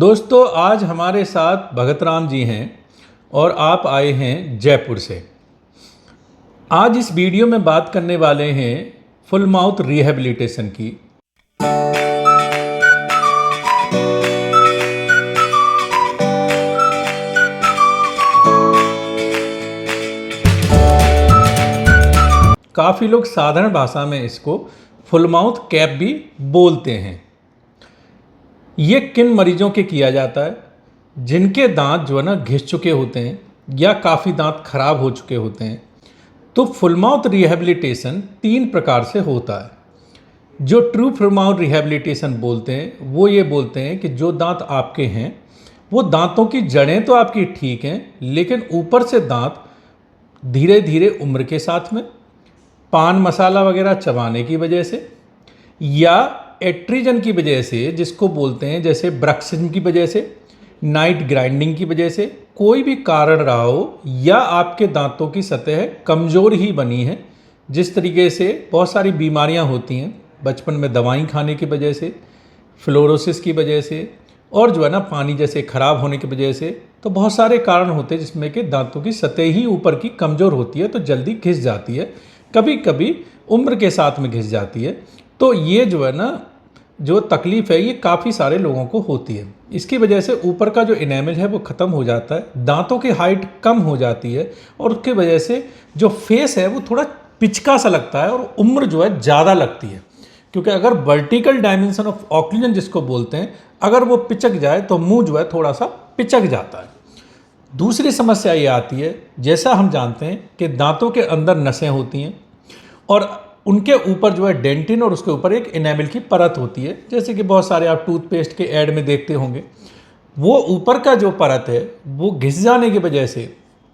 दोस्तों आज हमारे साथ भगत राम जी हैं और आप आए हैं जयपुर से। आज इस वीडियो में बात करने वाले हैं फुल माउथ रिहैबिलिटेशन की। काफ़ी लोग साधारण भाषा में इसको फुल माउथ कैप भी बोलते हैं। ये किन मरीजों के किया जाता है? जिनके दांत जो है ना घिस चुके होते हैं या काफ़ी दांत खराब हो चुके होते हैं। तो फुल माउथ रिहैबिलिटेशन 3 प्रकार से होता है। जो ट्रू फुल माउथ रिहैबिलिटेशन बोलते हैं वो ये बोलते हैं कि जो दांत आपके हैं वो दांतों की जड़ें तो आपकी ठीक हैं, लेकिन ऊपर से दांत धीरे धीरे उम्र के साथ में, पान मसाला वगैरह चबाने की वजह से या एट्रीजन की वजह से, जिसको बोलते हैं जैसे ब्रक्सिज्म की वजह से, नाइट ग्राइंडिंग की वजह से, कोई भी कारण रहा हो, या आपके दांतों की सतह कमज़ोर ही बनी है। जिस तरीके से बहुत सारी बीमारियां होती हैं बचपन में दवाई खाने की वजह से, फ्लोरोसिस की वजह से, और जो है ना पानी जैसे ख़राब होने की वजह से, तो बहुत सारे कारण होते हैं जिसमें कि दांतों की सतह ही ऊपर की कमज़ोर होती है तो जल्दी घिस जाती है, कभी कभी उम्र के साथ में घिस जाती है। तो ये जो है ना जो तकलीफ़ है ये काफ़ी सारे लोगों को होती है। इसकी वजह से ऊपर का जो इनेमल है वो ख़त्म हो जाता है, दांतों की हाइट कम हो जाती है और उसकी वजह से जो फेस है वो थोड़ा पिचका सा लगता है और उम्र जो है ज़्यादा लगती है। क्योंकि अगर वर्टिकल डायमेंशन ऑफ ऑक्लूजन जिसको बोलते हैं, अगर वो पिचक जाए तो मुंह जो है थोड़ा सा पिचक जाता है। दूसरी समस्या ये आती है, जैसा हम जानते हैं कि दांतों के अंदर नसें होती हैं और उनके ऊपर जो है डेंटिन और उसके ऊपर एक इनेमल की परत होती है। जैसे कि बहुत सारे आप टूथपेस्ट के ऐड में देखते होंगे, वो ऊपर का जो परत है वो घिस जाने की वजह से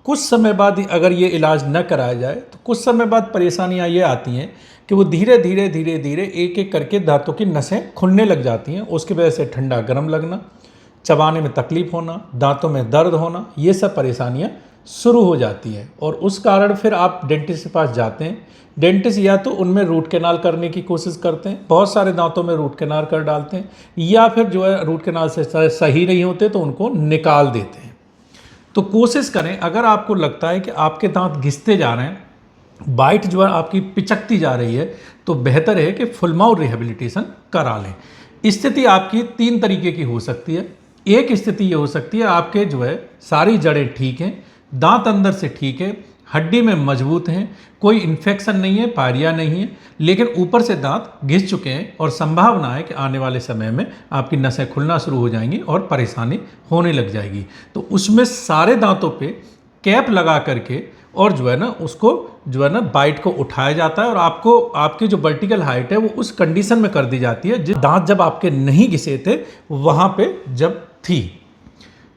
कुछ समय बाद अगर ये इलाज न कराया जाए तो कुछ समय बाद परेशानियां ये आती हैं कि वो धीरे धीरे धीरे धीरे एक एक करके दांतों की नसें खुलने लग जाती हैं। उसकी वजह से ठंडा गर्म लगना, चबाने में तकलीफ होना, दांतों में दर्द होना, ये सब परेशानियां शुरू हो जाती हैं। और उस कारण फिर आप डेंटिस्ट के पास जाते हैं। डेंटिस्ट या तो उनमें रूट कैनाल करने की कोशिश करते हैं, बहुत सारे दांतों में रूट कैनाल कर डालते हैं, या फिर जो है रूट कैनाल से सही नहीं होते तो उनको निकाल देते हैं। तो कोशिश करें, अगर आपको लगता है कि आपके दांत घिसते जा रहे हैं, बाइट जो है आपकी पिचकती जा रही है, तो बेहतर है कि फुल माउथ रिहैबिलिटेशन करा लें। स्थिति आपकी 3 तरीके की हो सकती है। एक स्थिति ये हो सकती है आपके जो है सारी जड़ें ठीक हैं, दांत अंदर से ठीक है, हड्डी में मजबूत हैं, कोई इन्फेक्शन नहीं है, पायरिया नहीं है, लेकिन ऊपर से दांत घिस चुके हैं और संभावना है कि आने वाले समय में आपकी नसें खुलना शुरू हो जाएंगी और परेशानी होने लग जाएगी। तो उसमें सारे दांतों पे कैप लगा करके और जो है ना उसको जो है ना बाइट को उठाया जाता है और आपको आपकी जो वर्टिकल हाइट है वो उस कंडीशन में कर दी जाती है जिस दांत जब आपके नहीं घिसे थे वहाँ पे जब थी।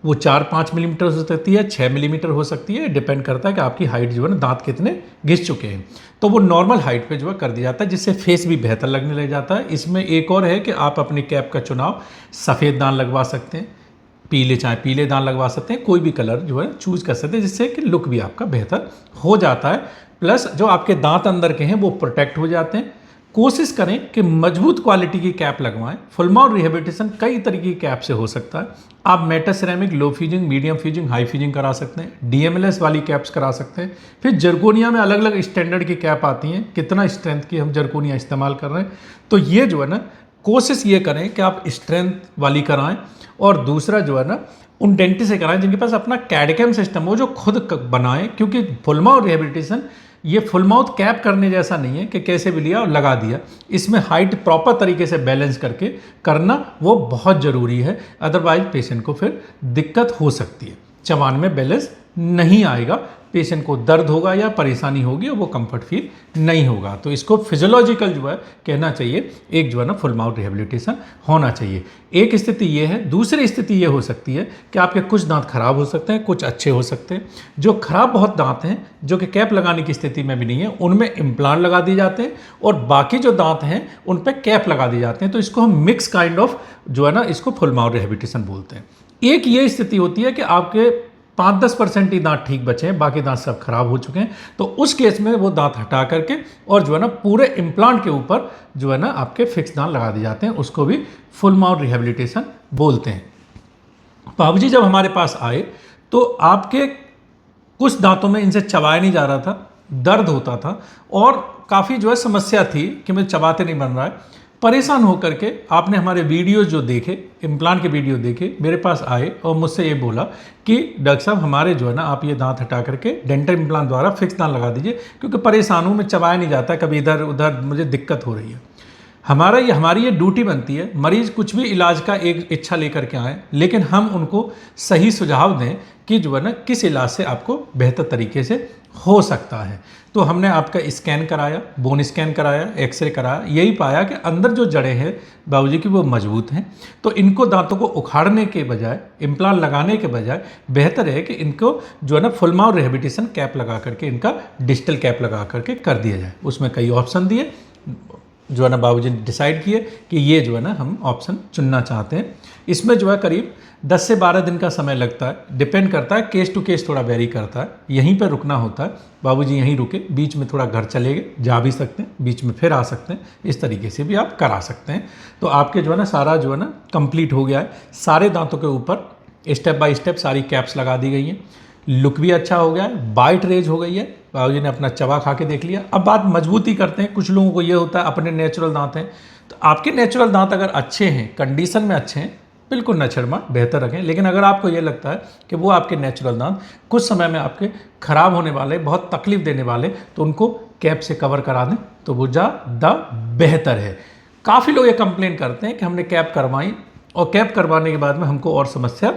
वो 4-5 मिलीमीटर हो सकती है, 6 मिलीमीटर हो सकती है, डिपेंड करता है कि आपकी हाइट जो है ना दांत कितने घिस चुके हैं। तो वो नॉर्मल हाइट पे जो है कर दिया जाता है, जिससे फेस भी बेहतर लगने लग जाता है। इसमें एक और है कि आप अपनी कैप का चुनाव सफ़ेद दांत लगवा सकते हैं, पीले चाहे पीले दांत लगवा सकते हैं, कोई भी कलर जो है चूज कर सकते हैं, जिससे कि लुक भी आपका बेहतर हो जाता है। प्लस जो आपके दांत अंदर के हैं वो प्रोटेक्ट हो जाते हैं। कोशिश करें कि मजबूत क्वालिटी की कैप लगवाएं। फुल माउथ रिहैबिलिटेशन कई तरीके की कैप से हो सकता है। आप meta ceramic, low fusing, medium fusing, high fusing करा सकते हैं, डीएमएलएस वाली कैप्स करा सकते हैं। फिर जर्कोनिया में अलग अलग स्टैंडर्ड की कैप आती हैं, कितना स्ट्रेंथ की हम जर्कोनिया इस्तेमाल कर रहे हैं। तो ये जो है ना कोशिश ये करें कि आप स्ट्रेंथ वाली कराएं, और दूसरा जो है ना उन डेंटिस्ट से कराएं जिनके पास अपना कैडकैम सिस्टम हो, जो खुद बनाएं। क्योंकि फुल माउथ रिहैबिलिटेशन ये फुल माउथ कैप करने जैसा नहीं है कि कैसे भी लिया और लगा दिया। इसमें हाइट प्रॉपर तरीके से बैलेंस करके करना वो बहुत ज़रूरी है, अदरवाइज पेशेंट को फिर दिक्कत हो सकती है, चबाने में बैलेंस नहीं आएगा, पेशेंट को दर्द होगा या परेशानी होगी और वो कंफर्ट फील नहीं होगा। तो इसको फिजियोलॉजिकल जो है कहना चाहिए, एक जो है ना फुल माउथ रिहैबिलिटेशन होना चाहिए। एक स्थिति ये है। दूसरी स्थिति ये हो सकती है कि आपके कुछ दांत खराब हो सकते हैं, कुछ अच्छे हो सकते हैं। जो खराब बहुत दांत हैं, जो कि कैप लगाने की स्थिति में भी नहीं है, उनमें इम्प्लांट लगा दिए जाते हैं, और बाकी जो दांत हैं उन पर कैप लगा दिए जाते हैं। तो इसको हम मिक्स काइंड ऑफ जो है ना इसको फुल माउथ रिहैबिलिटेशन बोलते हैं। एक ये स्थिति होती है कि आपके 5-10% ही दांत ठीक बचे हैं, बाकी दांत सब खराब हो चुके हैं। तो उस केस में वो दांत हटा करके और जो है ना पूरे इम्प्लांट के ऊपर जो है ना आपके फिक्स दांत लगा दिए जाते हैं, उसको भी फुल माउथ रिहैबिलिटेशन बोलते हैं। बाबूजी जब हमारे पास आए तो आपके कुछ दांतों में इनसे चबाया नहीं जा रहा था, दर्द होता था और काफ़ी जो है समस्या थी कि मुझे चबाते नहीं बन रहा है। परेशान होकर के आपने हमारे वीडियोस जो देखे, इम्प्लांट के वीडियो देखे, मेरे पास आए और मुझसे ये बोला कि डॉक्टर साहब हमारे जो है ना आप ये दांत हटा करके डेंटल इम्प्लांट द्वारा फिक्स दांत लगा दीजिए, क्योंकि परेशान हूँ, मैं चबाया नहीं जाता, कभी इधर उधर मुझे दिक्कत हो रही है। हमारी ये ड्यूटी बनती है, मरीज़ कुछ भी इलाज का एक इच्छा लेकर के आए, लेकिन हम उनको सही सुझाव दें कि जो है ना किस इलाज से आपको बेहतर तरीके से हो सकता है। तो हमने आपका स्कैन कराया, बोन स्कैन कराया, एक्सरे कराया, यही पाया कि अंदर जो जड़ें हैं बाबूजी की वो मजबूत हैं। तो इनको दांतों को उखाड़ने के बजाय, इम्प्लांट लगाने के बजाय बेहतर है कि इनको जो है ना फुल माउथ रिहेबिलिटेशन कैप लगा करके, इनका डिजिटल कैप लगा करके कर दिया जाए। उसमें कई ऑप्शन दिए, जो है ना बाबूजी ने डिसाइड किए कि ये जो है ना हम ऑप्शन चुनना चाहते हैं। इसमें जो है करीब 10 से 12 दिन का समय लगता है, डिपेंड करता है, केस टू केस थोड़ा वेरी करता है। यहीं पर रुकना होता है, बाबूजी यहीं रुके, बीच में थोड़ा घर चले गए, जा भी सकते हैं, बीच में फिर आ सकते हैं, इस तरीके से भी आप करा सकते हैं। तो आपके जो है ना सारा जो है ना कंप्लीट हो गया है। सारे दांतों के ऊपर स्टेप बाय स्टेप सारी कैप्स लगा दी गई हैं, लुक भी अच्छा हो गया है, बाइट रेज हो गई है, बाबूजी ने अपना चबा खा के देख लिया। अब बात मजबूती करते हैं। कुछ लोगों को ये होता है अपने नेचुरल दांत हैं, तो आपके नेचुरल दांत अगर अच्छे हैं, कंडीशन में अच्छे हैं, बिल्कुल न छड़मा, बेहतर रखें। लेकिन अगर आपको ये लगता है कि वो आपके नेचुरल दांत कुछ समय में आपके ख़राब होने वाले, बहुत तकलीफ देने वाले, तो उनको कैप से कवर करा दें तो वो ज़्यादा बेहतर है। काफ़ी लोग ये कंप्लेन करते हैं कि हमने कैप करवाई और कैप करवाने के बाद में हमको और समस्या,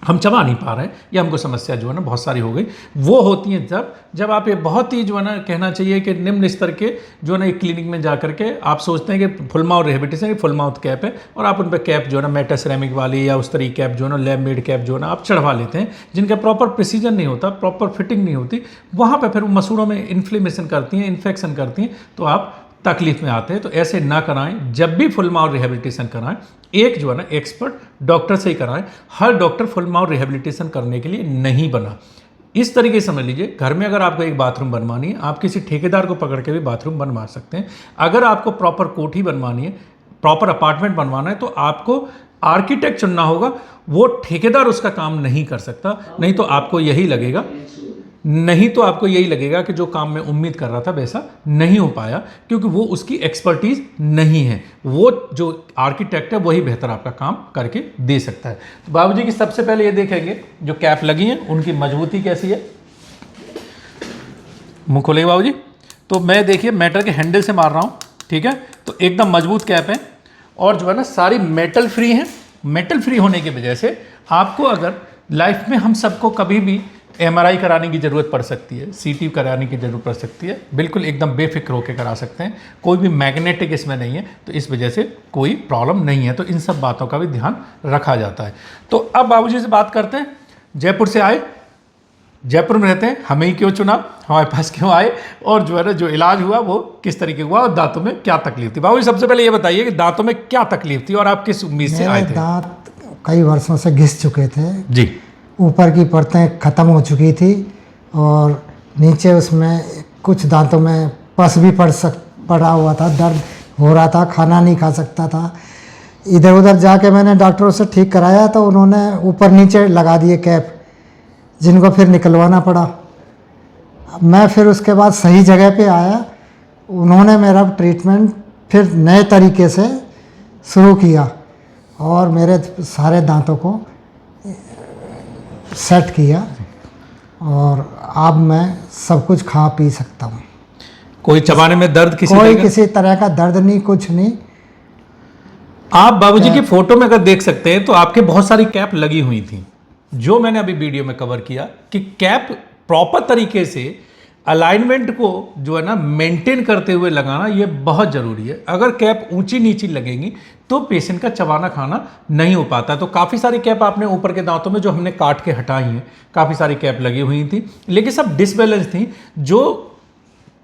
हम चबा नहीं पा रहे हैं या हमको समस्या जो है ना बहुत सारी हो गई। वो होती है जब आप ये बहुत ही जो है ना कहना चाहिए कि निम्न स्तर के जो है ना एक क्लिनिक में जा करके आप सोचते हैं कि full mouth rehabilitation full mouth cap है और आप उन पर कैप जो है ना मेटा सिरेमिक वाली या उस तरह की कैप जो है ना लैब मेड कैप जो है ना आप चढ़वा लेते हैं, जिनका प्रॉपर प्रिसीजन नहीं होता, प्रॉपर फिटिंग नहीं होती। वहाँ पर फिर वो मसूड़ों में इन्फ्लेमेशन करती हैं, इन्फेक्शन करती हैं, तो आप तकलीफ में आते हैं। तो ऐसे ना कराएं। जब भी फुल माउथ रिहेबिलिटेशन कराएं, एक जो है ना एक्सपर्ट डॉक्टर से ही कराएं। हर डॉक्टर फुल माउथ रिहेबिलिटेशन करने के लिए नहीं बना। इस तरीके से समझ लीजिए, घर में अगर आपको एक बाथरूम बनवानी है, आप किसी ठेकेदार को पकड़ के भी बाथरूम बनवा सकते हैं। अगर आपको प्रॉपर कोठी बनवानी है, प्रॉपर अपार्टमेंट बनवाना है, तो आपको आर्किटेक्ट चुनना होगा। वो ठेकेदार उसका काम नहीं कर सकता। नहीं तो आपको यही लगेगा कि जो काम मैं उम्मीद कर रहा था वैसा नहीं हो पाया, क्योंकि वो उसकी एक्सपर्टीज़ नहीं है। वो जो आर्किटेक्ट है वही बेहतर आपका काम करके दे सकता है। तो बाबूजी की सबसे पहले ये देखेंगे जो कैप लगी है उनकी मजबूती कैसी है। मुंह खोलेंगे बाबूजी। तो मैं देखिए मेटल के हैंडल से मार रहा हूँ, ठीक है। तो एकदम मजबूत कैप है और जो है ना सारी मेटल फ्री है। मेटल फ्री होने की वजह से आपको अगर लाइफ में हम सबको कभी भी MRI कराने की ज़रूरत पड़ सकती है, CT कराने की ज़रूरत पड़ सकती है, बिल्कुल एकदम बेफिक्र होकर करा सकते हैं। कोई भी मैग्नेटिक इसमें नहीं है, तो इस वजह से कोई प्रॉब्लम नहीं है। तो इन सब बातों का भी ध्यान रखा जाता है। तो अब बाबूजी से बात करते हैं। जयपुर से आए, जयपुर में रहते हैं, हमें ही क्यों चुना, हमारे पास क्यों आए, और जो है ना जो इलाज हुआ वो किस तरीके हुआ और दांतों में क्या तकलीफ थी। बाबूजी सबसे पहले ये बताइए कि दांतों में क्या तकलीफ थी और आप किस उम्मीद से आए थे। दांत कई वर्षों से घिस चुके थे जी। ऊपर की परतें ख़त्म हो चुकी थी और नीचे उसमें कुछ दांतों में पस भी पड़ा हुआ था, दर्द हो रहा था, खाना नहीं खा सकता था। इधर उधर जाके मैंने डॉक्टरों से ठीक कराया तो उन्होंने ऊपर नीचे लगा दिए कैप, जिनको फिर निकलवाना पड़ा। मैं फिर उसके बाद सही जगह पे आया, उन्होंने मेरा ट्रीटमेंट फिर नए तरीके से शुरू किया और मेरे सारे दांतों को सेट किया और अब मैं सब कुछ खा पी सकता हूँ। कोई चबाने में दर्द किसी तरह का दर्द नहीं, कुछ नहीं। आप बाबूजी की फोटो में अगर देख सकते हैं तो आपके बहुत सारी कैप लगी हुई थी, जो मैंने अभी वीडियो में कवर किया कि कैप प्रॉपर तरीके से अलाइनमेंट को जो है ना मेंटेन करते हुए लगाना ये बहुत ज़रूरी है। अगर कैप ऊंची नीची लगेंगी तो पेशेंट का चबाना खाना नहीं हो पाता। तो काफ़ी सारी कैप आपने ऊपर के दांतों में जो हमने काट के हटाई हैं, काफ़ी सारी कैप लगी हुई थी, लेकिन सब डिसबैलेंस थी। जो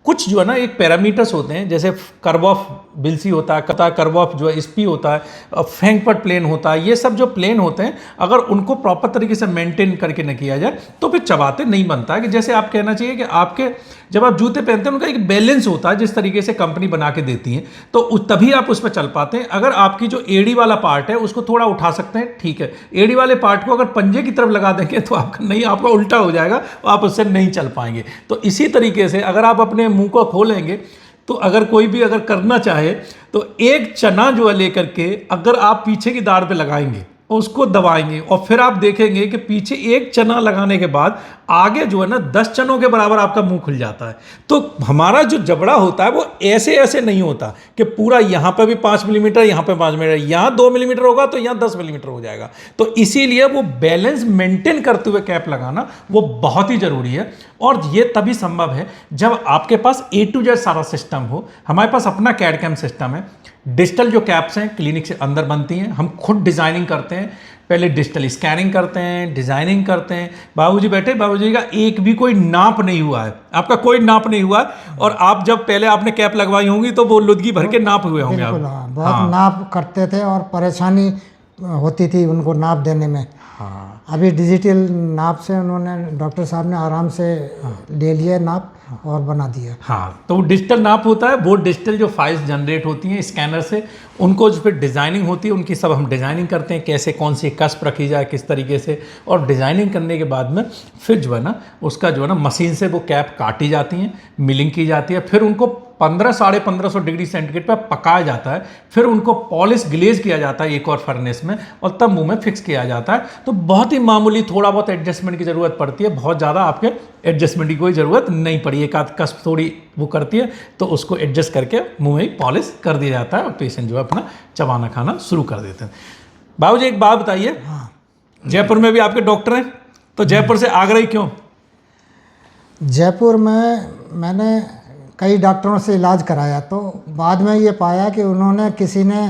कुछ जो है ना एक पैरामीटर्स होते हैं, जैसे कर्व ऑफ बिल्सी होता है, कर्व ऑफ जो है स्पी होता है, फ्रैंकफर्ट प्लेन होता है, ये सब जो प्लेन होते हैं अगर उनको प्रॉपर तरीके से मेंटेन करके न किया जाए तो फिर चबाते नहीं बनता है। कि जैसे आप कहना चाहिए कि आपके जब आप जूते पहनते हैं उनका एक बैलेंस होता है जिस तरीके से कंपनी बना के देती है, तो तभी आप उस पर चल पाते हैं। अगर आपकी जो एड़ी वाला पार्ट है उसको थोड़ा उठा सकते हैं, ठीक है, एड़ी वाले पार्ट को अगर पंजे की तरफ लगा देंगे तो आपका नहीं, आपका उल्टा हो जाएगा, आप उससे नहीं चल पाएंगे। तो इसी तरीके से अगर आप अपने मुंह को खोलेंगे तो अगर कोई भी अगर करना चाहे तो एक चना जो है लेकर के अगर आप पीछे की दाढ़ पे लगाएंगे, उसको दबाएंगे और फिर आप देखेंगे कि पीछे एक चना लगाने के बाद आगे जो है ना 10 चनों के बराबर आपका मुंह खुल जाता है। तो हमारा जो जबड़ा होता है वो ऐसे ऐसे नहीं होता कि पूरा यहाँ पे भी 5 मिलीमीटर, यहाँ पे 5 मिलीमीटर, यहाँ 2 मिलीमीटर होगा तो यहाँ 10 मिलीमीटर हो जाएगा। तो इसीलिए वो बैलेंस मेंटेन करते हुए कैप लगाना वो बहुत ही जरूरी है। और ये तभी संभव है जब आपके पास A to Z सारा सिस्टम हो। हमारे पास अपना कैड कैम सिस्टम है। डिजिटल जो कैप्स हैं क्लिनिक से अंदर बनती हैं, हम खुद डिज़ाइनिंग करते हैं, पहले डिजिटल स्कैनिंग करते हैं, डिज़ाइनिंग करते हैं। बाबूजी बैठे, बाबूजी का एक भी कोई नाप नहीं हुआ है, आपका कोई नाप नहीं हुआ है। और आप जब पहले आपने कैप लगवाई होंगी तो वो लुदगी भर के नाप हुए होंगे आप। बहुत नाप करते थे और परेशानी होती थी उनको नाप देने में। हाँ, अभी डिजिटल नाप से उन्होंने, डॉक्टर साहब ने आराम से ले लिया नाप और बना दिया। हाँ, तो वो डिजिटल नाप होता है, वो डिजिटल जो फाइल्स जनरेट होती हैं स्कैनर से, उनको जो फिर डिज़ाइनिंग होती है उनकी सब हम डिज़ाइनिंग करते हैं, कैसे कौन सी कस्प रखी जाए किस तरीके से। और डिज़ाइनिंग करने के बाद में फिर जो है ना उसका जो है ना मशीन से वो कैप काटी जाती हैं, मिलिंग की जाती है, फिर उनको 1500-1550 डिग्री सेंटीग्रेड पर पकाया जाता है, फिर उनको पॉलिश ग्लेज किया जाता है एक और फर्नेस में, और तब मुंह में फिक्स किया जाता है। तो बहुत ही मामूली थोड़ा बहुत एडजस्टमेंट की ज़रूरत पड़ती है, बहुत ज़्यादा आपके एडजस्टमेंट की कोई ज़रूरत नहीं पड़ी। एक आध कस्प थोड़ी वो करती है तो उसको एडजस्ट करके मुंह में पॉलिश कर दिया जाता है और पेशेंट जो है अपना चबाना खाना शुरू कर देते हैं। बाबूजी एक बात बताइए, जयपुर में भी आपके डॉक्टर हैं, तो जयपुर से आगरा ही क्यों? जयपुर में मैंने कई डॉक्टरों से इलाज कराया तो बाद में ये पाया कि उन्होंने, किसी ने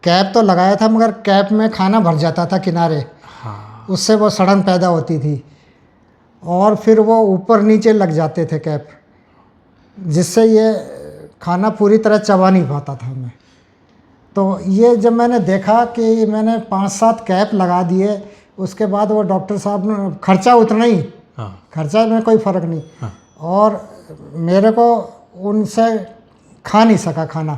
कैप तो लगाया था मगर कैप में खाना भर जाता था किनारे। हाँ, उससे वो सड़न पैदा होती थी और फिर वो ऊपर नीचे लग जाते थे कैप, जिससे ये खाना पूरी तरह चबा नहीं पाता था मैं। तो ये जब मैंने देखा कि मैंने 5-7 कैप लगा दिए, उसके बाद वो डॉक्टर साहब ने, खर्चा उतना ही, हाँ, खर्चा में कोई फ़र्क नहीं, हाँ, और मेरे को उनसे खा नहीं सका खाना।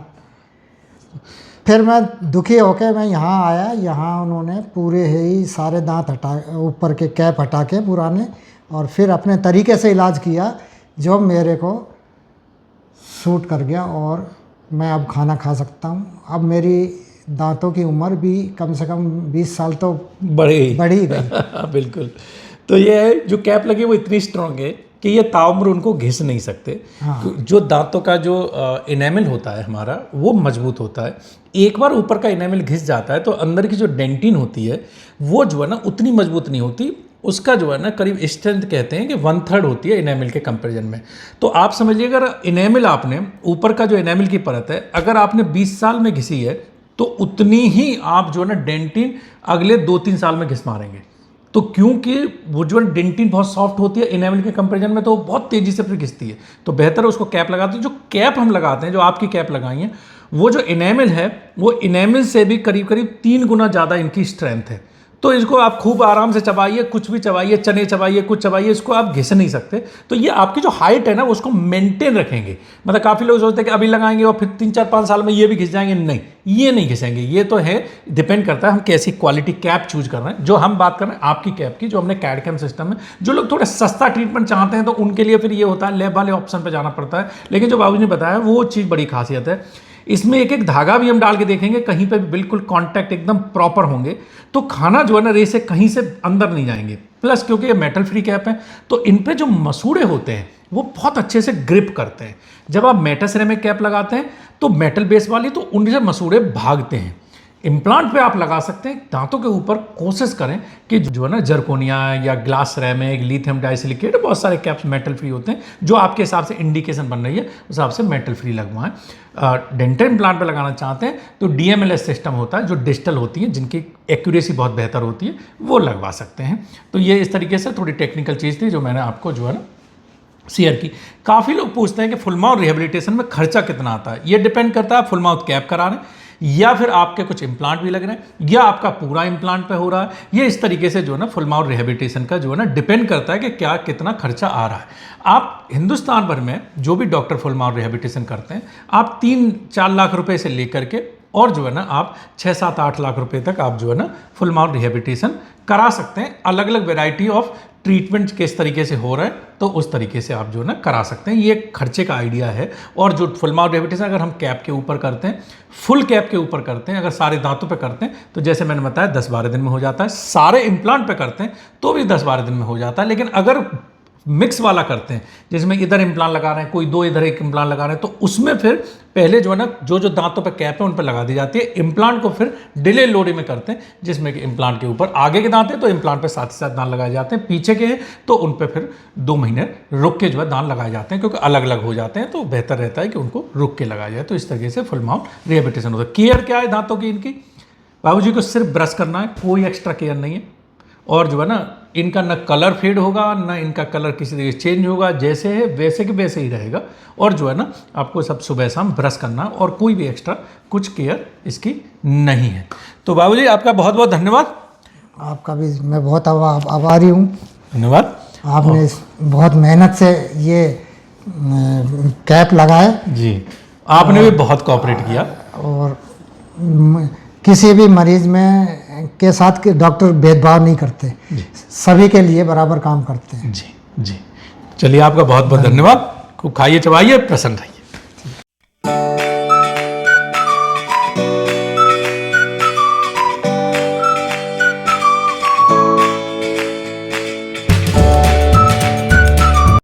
फिर मैं दुखी होकर मैं यहाँ आया। यहाँ उन्होंने पूरे ही सारे दांत हटा, ऊपर के कैप हटा के पुराने, और फिर अपने तरीके से इलाज किया जो मेरे को सूट कर गया, और मैं अब खाना खा सकता हूँ। अब मेरी दांतों की उम्र भी कम से कम 20 साल तो बढ़ी गई। बिल्कुल। तो ये है, जो कैप लगी वो इतनी स्ट्रांग है कि ये ताउम्र उनको घिस नहीं सकते। हाँ। जो दांतों का जो इनेमल होता है हमारा वो मजबूत होता है। एक बार ऊपर का इनेमल घिस जाता है तो अंदर की जो डेंटिन होती है वो जो है ना उतनी मजबूत नहीं होती। उसका जो है ना करीब स्ट्रेंथ कहते हैं कि 1/3 होती है इनेमल के कंपैरिजन में। तो आप समझिए, अगर इनेमल आपने ऊपर का जो इनेमल की परत है अगर आपने 20 साल में घिसी है तो उतनी ही आप जो है ना डेंटिन अगले 2-3 साल में घिस मारेंगे। तो क्योंकि वो जो डेंटिन बहुत सॉफ्ट होती है इनेमल के कंपैरिजन में, तो वो बहुत तेज़ी से फिर घिसती है। तो बेहतर है उसको कैप लगाते हैं। जो कैप हम लगाते हैं, जो आपकी कैप लगाई है, वो जो इनेमल है वो इनेमल से भी करीब करीब 3 गुना ज़्यादा इनकी स्ट्रेंथ है। तो इसको आप खूब आराम से चबाइए, कुछ भी चबाइए, चने चबाइए, कुछ चबाइए, इसको आप घिस नहीं सकते। तो ये आपकी जो हाइट है ना उसको मेंटेन रखेंगे। मतलब काफ़ी लोग सोचते हैं कि अभी लगाएंगे और फिर 3-4-5 साल में ये भी घिस जाएंगे। नहीं, ये नहीं घिसेंगे। ये तो है, डिपेंड करता है हम कैसी क्वालिटी कैप चूज कर रहे हैं। जो हम बात कर रहे हैं आपकी कैप की, जो हमने कैड कैम सिस्टम है, जो लोग थोड़ा सस्ता ट्रीटमेंट चाहते हैं तो उनके लिए फिर ये होता है लैब वाले ऑप्शन पर जाना पड़ता है। लेकिन जो बाबू ने बताया वो चीज़ बड़ी खासियत है। इसमें एक एक धागा भी हम डाल के देखेंगे, कहीं पे भी बिल्कुल कांटेक्ट एकदम प्रॉपर होंगे, तो खाना जो है ना रे से कहीं से अंदर नहीं जाएंगे। प्लस क्योंकि ये मेटल फ्री कैप है तो इन पे जो मसूड़े होते हैं वो बहुत अच्छे से ग्रिप करते हैं। जब आप मेटल सिरेमिक कैप लगाते हैं तो मेटल बेस वाली, तो उनसे मसूड़े भागते हैं। इम्प्लांट पे आप लगा सकते हैं। दांतों के ऊपर कोशिश करें कि जो है ना जर्कोनिया या ग्लास सिरेमिक, लिथियम डाइसिलिकेट, बहुत सारे कैप्स मेटल फ्री होते हैं। जो आपके हिसाब से इंडिकेशन बन रही है उस हिसाब से मेटल फ्री लगवाएं। डेंटल इम्प्लांट पे लगाना चाहते हैं तो DMLS सिस्टम होता है, जो डिजिटल होती है, जिनकी एक्यूरेसी बहुत बेहतर होती है, वो लगवा सकते हैं। तो ये इस तरीके से थोड़ी टेक्निकल चीज़ थी जो मैंने आपको जो है ना शेयर की। काफ़ी लोग पूछते हैं कि फुल माउथ रिहेबिलिटेशन में खर्चा कितना आता है। ये डिपेंड करता है आप फुल माउथ कैप करा रहे हैं या फिर आपके कुछ इम्प्लांट भी लग रहे हैं या आपका पूरा इम्प्लांट पे हो रहा है। ये इस तरीके से जो है ना फुल माउथ रिहेबिलिटेशन का जो है ना डिपेंड करता है कि क्या कितना खर्चा आ रहा है। आप हिंदुस्तान भर में जो भी डॉक्टर फुल माउथ रिहेबिलिटेशन करते हैं, आप 3-4 लाख रुपए से लेकर के और जो है ना आप 6-7-8 लाख रुपए तक आप जो है ना फुल माउथ रिहेबिलिटेशन करा सकते हैं। अलग अलग वेराइटी ऑफ ट्रीटमेंट किस तरीके से हो रहा है तो उस तरीके से आप जो है ना करा सकते हैं। ये खर्चे का आइडिया है। और जो फुल माउथ रिहेबिलिटेशन अगर हम कैप के ऊपर करते हैं, फुल कैप के ऊपर करते हैं, अगर सारे दांतों पे करते हैं तो जैसे मैंने बताया 10-12 दिन में हो जाता है। सारे इम्प्लांट पे करते हैं तो भी 10-12 दिन में हो जाता है। लेकिन अगर मिक्स वाला करते हैं जिसमें इधर इम्प्लांट लगा रहे हैं, कोई 2 इधर 1 इम्प्लांट लगा रहे हैं, तो उसमें फिर पहले जो है ना जो दांतों पे कैप है उन पर लगा दी जाती है। इम्प्लांट को फिर डिले लोडिंग में करते हैं जिसमें कि इम्प्लांट के ऊपर आगे के दांत हैं तो इम्प्लांट पे साथ ही साथ दांत लगाए जाते हैं, पीछे के हैं तो उन पे फिर 2 महीने रुक के जो है दांत लगाए जाते हैं, क्योंकि अलग अलग हो जाते हैं तो बेहतर रहता है कि उनको रुक के लगाया जाए। तो इस तरीके से फुल माउथ रिहेबिलिटेशन होता है। केयर क्या है दांतों की इनकी? बाबूजी को सिर्फ ब्रश करना है, कोई एक्स्ट्रा केयर नहीं है। और जो है ना इनका ना कलर फेड होगा ना इनका कलर किसी तरीके से चेंज होगा, जैसे है वैसे के वैसे ही रहेगा। और जो है ना आपको सब सुबह शाम ब्रश करना और कोई भी एक्स्ट्रा कुछ केयर इसकी नहीं है। तो बाबूजी आपका बहुत बहुत धन्यवाद। आपका भी मैं बहुत आभारी हूँ। धन्यवाद। आपने बहुत मेहनत से ये कैप लगाए जी, आपने भी बहुत कोऑपरेट किया। और किसी भी मरीज में के साथ के डॉक्टर भेदभाव नहीं करते, सभी के लिए बराबर काम करते हैं। जी जी, चलिए आपका बहुत बहुत धन्यवाद। खूब खाइए चबाइए, प्रसन्न रहिए।